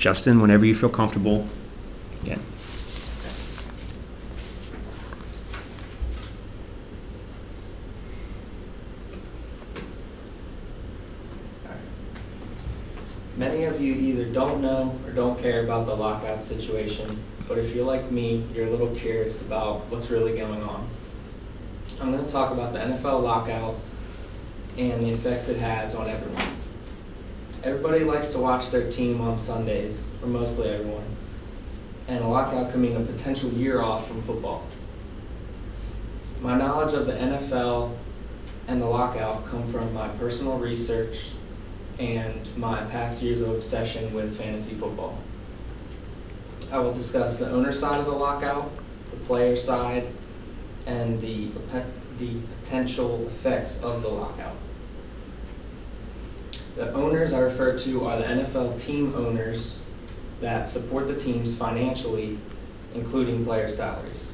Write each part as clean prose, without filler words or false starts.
Justin, whenever you feel comfortable. Again. Many of you either don't know or don't care about the lockout situation, but if you're like me, you're a little curious about what's really going on. I'm going to talk about the NFL lockout and the effects it has on everyone. Everybody likes to watch their team on Sundays, or mostly everyone, and a lockout could mean a potential year off from football. My knowledge of the NFL and the lockout come from my personal research and my past years of obsession with fantasy football. I will discuss the owner side of the lockout, the player side, and the potential effects of the lockout. The owners I refer to are the NFL team owners that support the teams financially, including player salaries.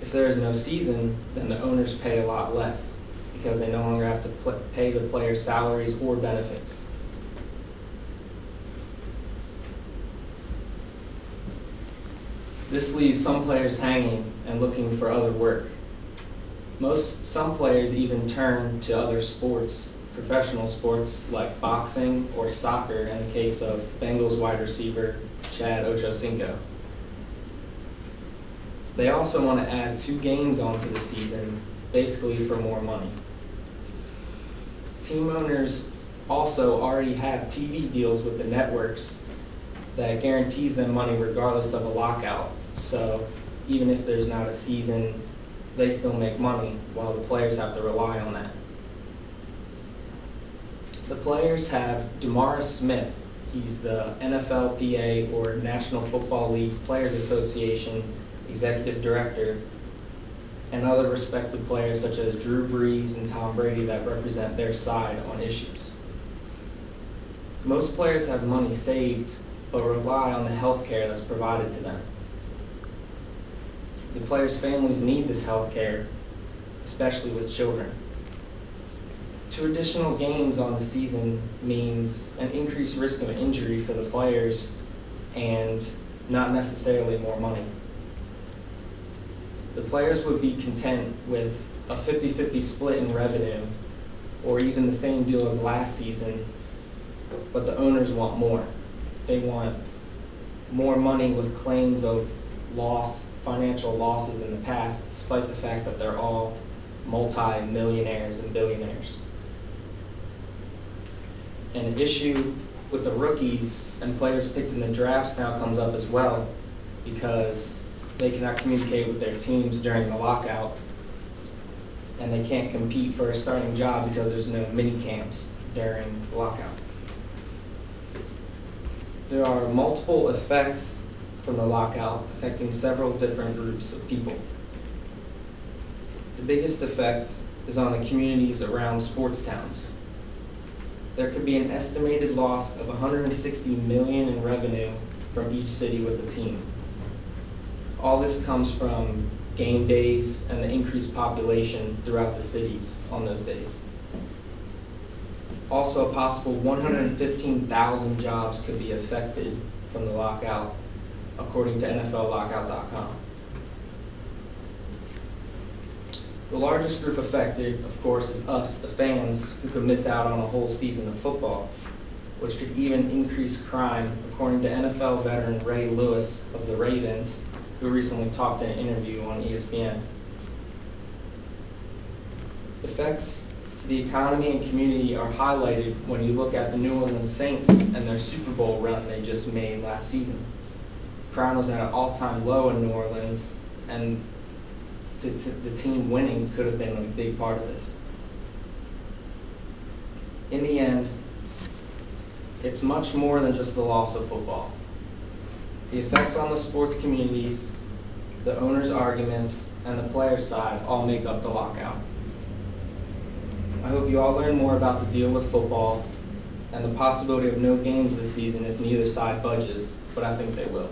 If there is no season, then the owners pay a lot less, because they no longer have to pay the players' salaries or benefits. This leaves some players hanging and looking for other work. Some players even turn to other sports, professional sports like boxing or soccer in the case of Bengals wide receiver Chad Ochocinco. They also want to add 2 games onto the season, basically for more money. Team owners also already have TV deals with the networks that guarantees them money regardless of a lockout. So even if there's not a season, they still make money while the players have to rely on that. The players have DeMaurice Smith. He's the NFLPA, or National Football League Players Association Executive Director, and other respected players such as Drew Brees and Tom Brady that represent their side on issues. Most players have money saved but rely on the health care that's provided to them. The players' families need this health care, especially with children. 2 additional games on the season means an increased risk of injury for the players and not necessarily more money. The players would be content with a 50-50 split in revenue, or even the same deal as last season, but the owners want more. They want more money with claims of financial losses in the past, despite the fact that they're all multi-millionaires and billionaires. An issue with the rookies and players picked in the drafts now comes up as well, because they cannot communicate with their teams during the lockout, and they can't compete for a starting job because there's no mini camps during the lockout. There are multiple effects from the lockout affecting several different groups of people. The biggest effect is on the communities around sports towns. There could be an estimated loss of $160 million in revenue from each city with a team. All this comes from game days and the increased population throughout the cities on those days. Also, a possible 115,000 jobs could be affected from the lockout, according to NFLlockout.com. The largest group affected, of course, is us, the fans, who could miss out on a whole season of football, which could even increase crime, according to NFL veteran Ray Lewis of the Ravens, who recently talked in an interview on ESPN. Effects to the economy and community are highlighted when you look at the New Orleans Saints and their Super Bowl run they just made last season. Crime was at an all-time low in New Orleans, and the team winning could have been a big part of this. In the end, it's much more than just the loss of football. The effects on the sports communities, the owners' arguments, and the players' side all make up the lockout. I hope you all learn more about the deal with football and the possibility of no games this season if neither side budges, but I think they will.